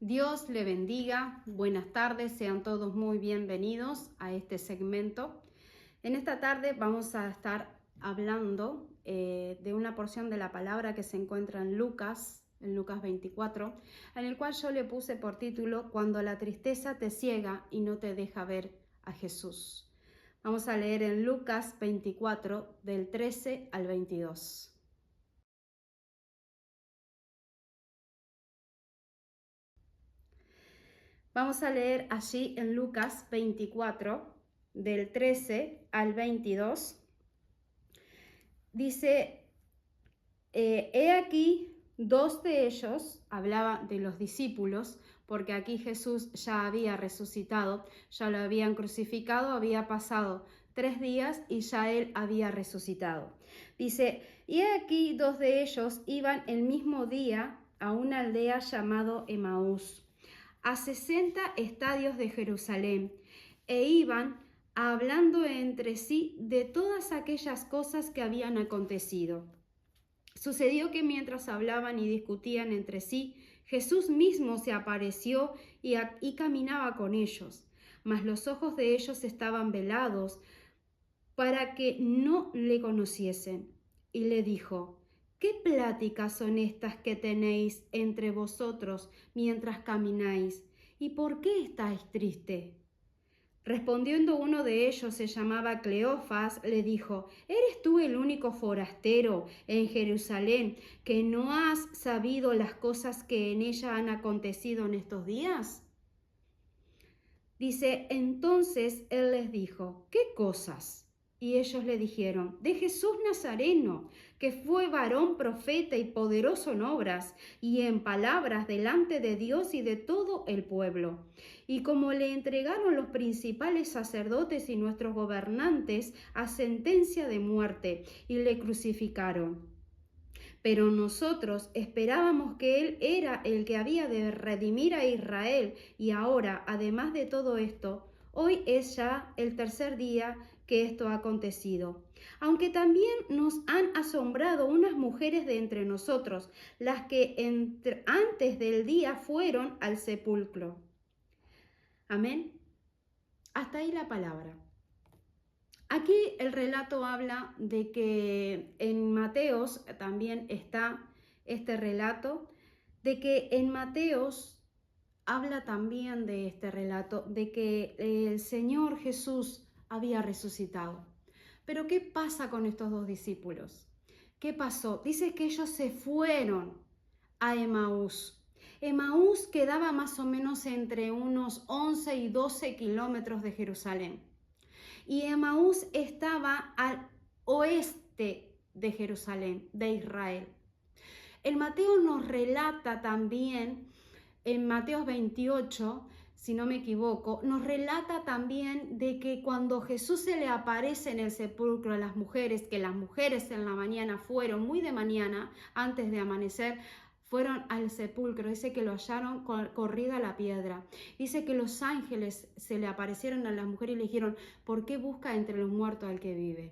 Dios le bendiga, buenas tardes, sean todos muy bienvenidos a este segmento. En esta tarde vamos a estar hablando de una porción de la palabra que se encuentra en Lucas 24, en el cual yo le puse por título Cuando la tristeza te ciega y no te deja ver a Jesús. Vamos a leer en Lucas 24, del 13 al 22. Vamos a leer allí en Lucas 24, del 13 al 22. Dice, he aquí, dos de ellos, hablaba de los discípulos, porque aquí Jesús ya había resucitado, ya lo habían crucificado, había pasado 3 días y ya él había resucitado. Dice, y aquí dos de ellos iban el mismo día a una aldea llamado Emaús, a 60 estadios de Jerusalén, e iban hablando entre sí de todas aquellas cosas que habían acontecido. Sucedió que mientras hablaban y discutían entre sí, Jesús mismo se apareció y caminaba con ellos, mas los ojos de ellos estaban velados para que no le conociesen. Y le dijo, ¿qué pláticas son estas que tenéis entre vosotros mientras camináis? ¿Y por qué estáis triste? Respondiendo uno de ellos, se llamaba Cleofas, le dijo, ¿eres tú el único forastero en Jerusalén que no has sabido las cosas que en ella han acontecido en estos días? Dice, entonces él les dijo, ¿qué cosas? Y ellos le dijeron, de Jesús Nazareno, que fue varón profeta y poderoso en obras y en palabras delante de Dios y de todo el pueblo. Y como le entregaron los principales sacerdotes y nuestros gobernantes a sentencia de muerte, y le crucificaron. Pero nosotros esperábamos que Él era el que había de redimir a Israel, y ahora, además de todo esto, hoy es ya el tercer día que esto ha acontecido. Aunque también nos han asombrado unas mujeres de entre nosotros, las que antes del día fueron al sepulcro. Amén. Hasta ahí la palabra. Aquí el relato habla de que en Mateos también está este relato, de que en Mateos habla también de este relato, de que el Señor Jesús había resucitado. Pero ¿qué pasa con estos dos discípulos? ¿Qué pasó? Dice que ellos se fueron a Emaús. Emaús quedaba más o menos entre unos 11 y 12 kilómetros de Jerusalén. Y Emaús estaba al oeste de Jerusalén, de Israel. El Mateo nos relata también, en Mateo 28, si no me equivoco, nos relata también de que cuando Jesús se le aparece en el sepulcro a las mujeres, que las mujeres en la mañana fueron, muy de mañana, antes de amanecer, fueron al sepulcro. Dice que lo hallaron corrida la piedra. Dice que los ángeles se le aparecieron a las mujeres y le dijeron, ¿por qué busca entre los muertos al que vive?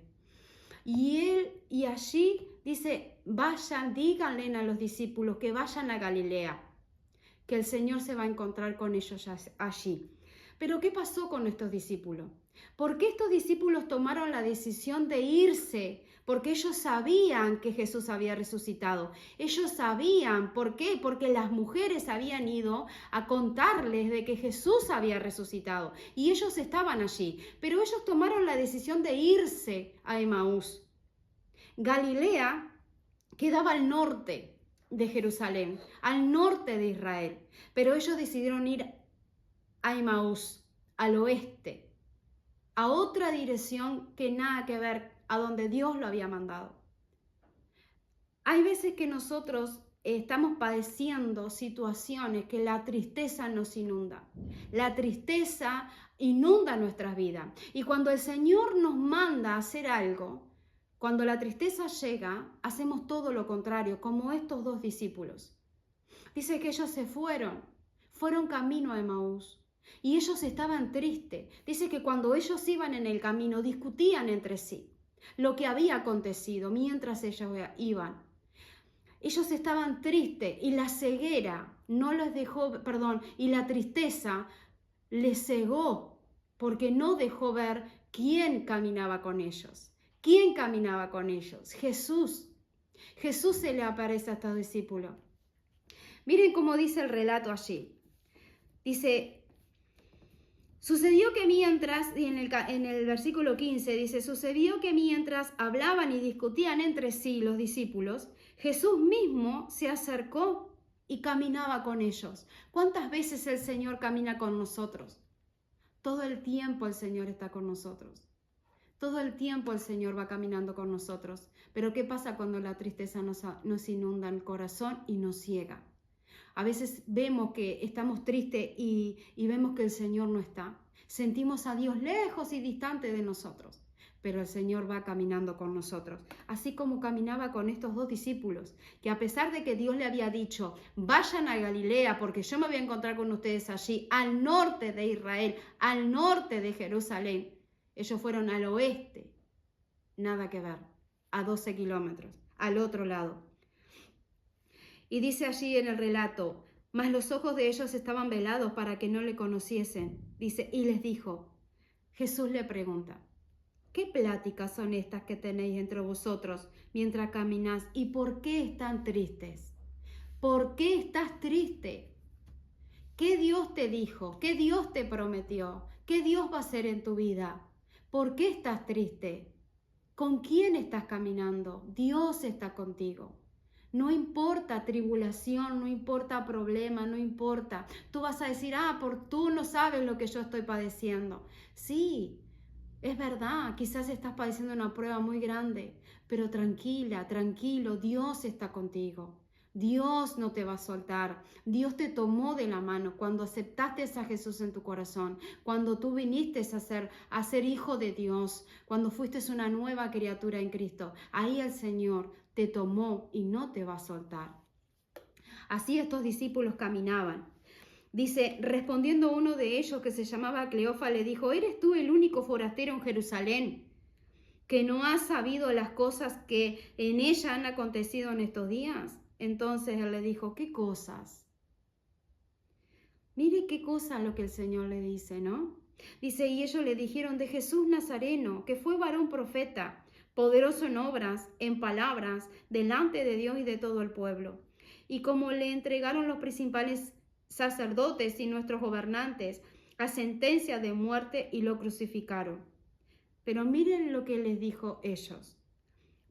Y allí dice, vayan, díganle a los discípulos que vayan a Galilea, que el Señor se va a encontrar con ellos allí. Pero ¿qué pasó con estos discípulos? ¿Por qué estos discípulos tomaron la decisión de irse? Porque ellos sabían que Jesús había resucitado. Ellos sabían, ¿por qué? Porque las mujeres habían ido a contarles de que Jesús había resucitado. Y ellos estaban allí. Pero ellos tomaron la decisión de irse a Emaús. Galilea quedaba al norte de Jerusalén, al norte de Israel. Pero ellos decidieron ir a Emaús, al oeste, a otra dirección que nada que ver a donde Dios lo había mandado. Hay veces que nosotros estamos padeciendo situaciones que la tristeza nos inunda. La tristeza inunda nuestras vidas. Y cuando el Señor nos manda a hacer algo, cuando la tristeza llega, hacemos todo lo contrario, como estos dos discípulos. Dice que ellos se fueron camino a Emaús. Y ellos estaban tristes. Dice que cuando ellos iban en el camino, discutían entre sí lo que había acontecido mientras ellos iban. Ellos estaban tristes y la ceguera no los dejó, perdón, y la tristeza les cegó porque no dejó ver quién caminaba con ellos. ¿Quién caminaba con ellos? Jesús. Jesús se le aparece a estos discípulos. Miren cómo dice el relato allí. Dice, sucedió que mientras, y en el versículo 15 dice, sucedió que mientras hablaban y discutían entre sí los discípulos, Jesús mismo se acercó y caminaba con ellos. ¿Cuántas veces el Señor camina con nosotros? Todo el tiempo el Señor está con nosotros. Todo el tiempo el Señor va caminando con nosotros. Pero ¿qué pasa cuando la tristeza nos inunda el corazón y nos ciega? A veces vemos que estamos tristes y vemos que el Señor no está. Sentimos a Dios lejos y distante de nosotros. Pero el Señor va caminando con nosotros. Así como caminaba con estos dos discípulos, que a pesar de que Dios le había dicho, vayan a Galilea porque yo me voy a encontrar con ustedes allí, al norte de Israel, al norte de Jerusalén. Ellos fueron al oeste, nada que ver, a 12 kilómetros, al otro lado. Y dice allí en el relato, mas los ojos de ellos estaban velados para que no le conociesen. Dice, y les dijo, Jesús le pregunta, ¿qué pláticas son estas que tenéis entre vosotros mientras caminás? ¿Y por qué están tristes? ¿Por qué estás triste? ¿Qué Dios te dijo? ¿Qué Dios te prometió? ¿Qué Dios va a hacer en tu vida? ¿Por qué estás triste? ¿Con quién estás caminando? Dios está contigo. No importa tribulación, no importa problema, no importa. Tú vas a decir, tú no sabes lo que yo estoy padeciendo. Sí, es verdad, quizás estás padeciendo una prueba muy grande, pero tranquila, tranquilo, Dios está contigo. Dios no te va a soltar. Dios te tomó de la mano cuando aceptaste a Jesús en tu corazón, cuando tú viniste a ser hijo de Dios, cuando fuiste una nueva criatura en Cristo. Ahí el Señor te tomó y no te va a soltar. Así estos discípulos caminaban. Dice, respondiendo uno de ellos que se llamaba Cleofa, le dijo, ¿eres tú el único forastero en Jerusalén que no has sabido las cosas que en ella han acontecido en estos días? Entonces él le dijo, ¿qué cosas? Mire qué cosa lo que el Señor le dice, ¿no? Dice, y ellos le dijeron de Jesús Nazareno, que fue varón profeta, poderoso en obras, en palabras, delante de Dios y de todo el pueblo. Y como le entregaron los principales sacerdotes y nuestros gobernantes a sentencia de muerte y lo crucificaron. Pero miren lo que les dijo ellos.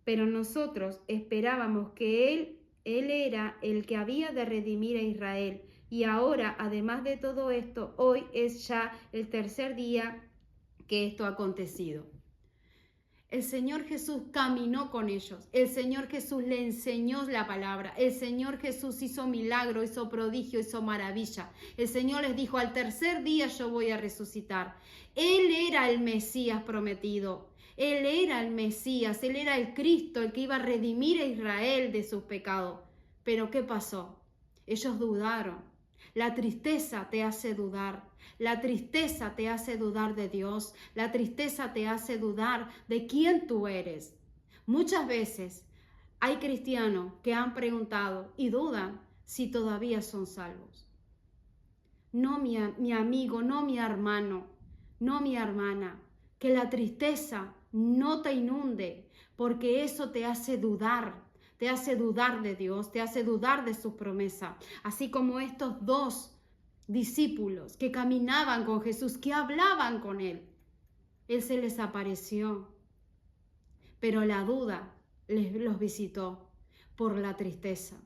Pero nosotros esperábamos que Él era el que había de redimir a Israel. Y ahora, además de todo esto, hoy es ya el tercer día que esto ha acontecido. El Señor Jesús caminó con ellos. El Señor Jesús le enseñó la palabra. El Señor Jesús hizo milagro, hizo prodigio, hizo maravilla. El Señor les dijo, al tercer día yo voy a resucitar. Él era el Mesías prometido. Él era el Mesías, Él era el Cristo, el que iba a redimir a Israel de sus pecados. Pero ¿qué pasó? Ellos dudaron. La tristeza te hace dudar. La tristeza te hace dudar de Dios. La tristeza te hace dudar de quién tú eres. Muchas veces hay cristianos que han preguntado y dudan si todavía son salvos. No mi amigo, no mi hermano, no mi hermana. Que la tristeza no te inunde, porque eso te hace dudar de Dios, te hace dudar de su promesa. Así como estos dos discípulos que caminaban con Jesús, que hablaban con Él. Él se les apareció, pero la duda los visitó por la tristeza.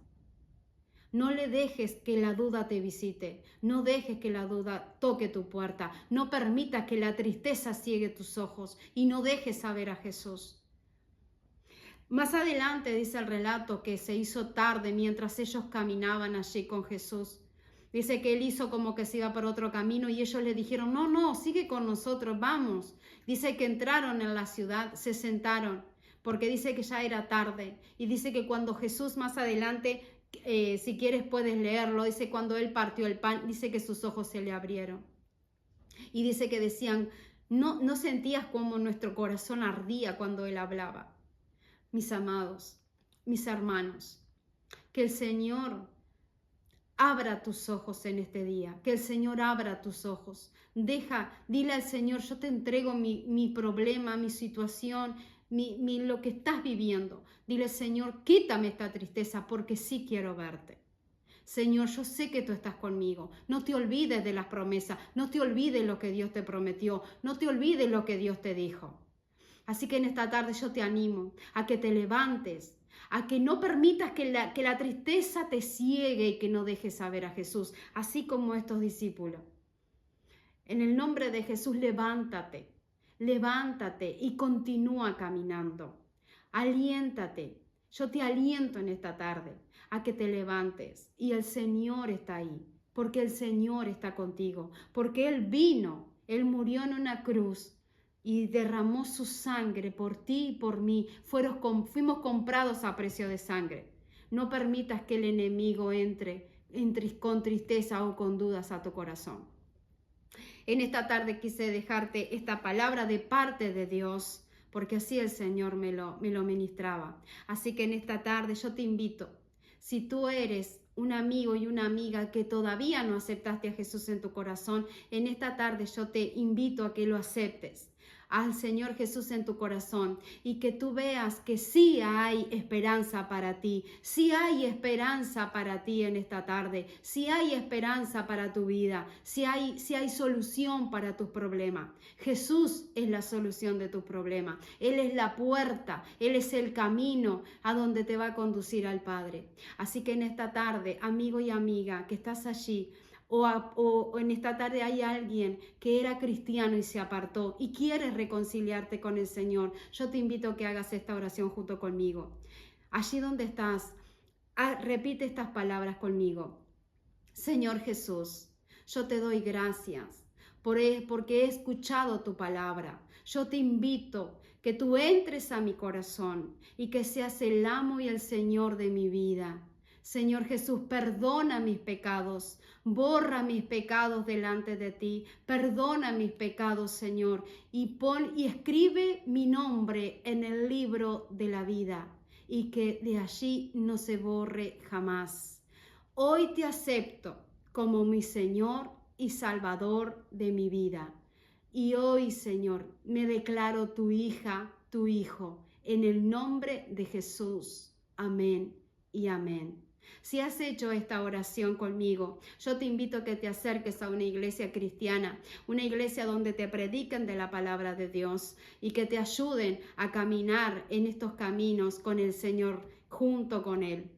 No le dejes que la duda te visite, no dejes que la duda toque tu puerta, no permitas que la tristeza ciegue tus ojos y no dejes saber a Jesús. Más adelante dice el relato que se hizo tarde mientras ellos caminaban allí con Jesús. Dice que él hizo como que se iba por otro camino y ellos le dijeron, no, sigue con nosotros, vamos. Dice que entraron en la ciudad, se sentaron, porque dice que ya era tarde. Y dice que cuando Jesús más adelante, si quieres puedes leerlo, dice cuando él partió el pan, dice que sus ojos se le abrieron. Y dice que decían, no sentías como nuestro corazón ardía cuando él hablaba. Mis amados, mis hermanos, que el Señor abra tus ojos en este día, que el Señor abra tus ojos. Dile al Señor, yo te entrego mi problema, mi situación, lo que estás viviendo. Dile, Señor, quítame esta tristeza porque sí quiero verte. Señor, yo sé que tú estás conmigo. No te olvides de las promesas, no te olvides lo que Dios te prometió, no te olvides lo que Dios te dijo. Así que en esta tarde yo te animo a que te levantes, a que no permitas que la tristeza te ciegue y que no dejes saber a Jesús, así como estos discípulos. En el nombre de Jesús, levántate y continúa caminando. Aliéntate. Yo te aliento en esta tarde a que te levantes y el Señor está ahí, porque el Señor está contigo, porque Él vino, Él murió en una cruz y derramó su sangre por ti y por mí. Fuimos comprados a precio de sangre. No permitas que el enemigo entre con tristeza o con dudas a tu corazón. En esta tarde quise dejarte esta palabra de parte de Dios, porque así el Señor me lo ministraba. Así que en esta tarde yo te invito, si tú eres un amigo y una amiga que todavía no aceptaste a Jesús en tu corazón, en esta tarde yo te invito a que lo aceptes al Señor Jesús en tu corazón y que tú veas que sí hay esperanza para ti, sí hay esperanza para ti en esta tarde, sí hay esperanza para tu vida, sí hay solución para tus problemas. Jesús es la solución de tus problemas, Él es la puerta, Él es el camino a donde te va a conducir al Padre. Así que en esta tarde, amigo y amiga que estás allí, o en esta tarde hay alguien que era cristiano y se apartó y quiere reconciliarte con el Señor, yo te invito a que hagas esta oración junto conmigo. Allí donde estás, repite estas palabras conmigo. Señor Jesús, yo te doy gracias porque he escuchado tu palabra. Yo te invito que tú entres a mi corazón y que seas el amo y el Señor de mi vida. Señor Jesús, perdona mis pecados, borra mis pecados delante de ti, perdona mis pecados, Señor, y escribe mi nombre en el libro de la vida y que de allí no se borre jamás. Hoy te acepto como mi Señor y Salvador de mi vida. Y hoy, Señor, me declaro tu hija, tu hijo, en el nombre de Jesús. Amén y amén. Si has hecho esta oración conmigo, yo te invito a que te acerques a una iglesia cristiana, una iglesia donde te prediquen de la palabra de Dios y que te ayuden a caminar en estos caminos con el Señor, junto con Él.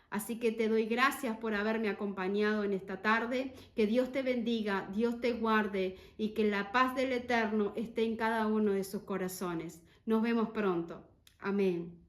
Así que te doy gracias por haberme acompañado en esta tarde. Que Dios te bendiga, Dios te guarde y que la paz del Eterno esté en cada uno de sus corazones. Nos vemos pronto. Amén.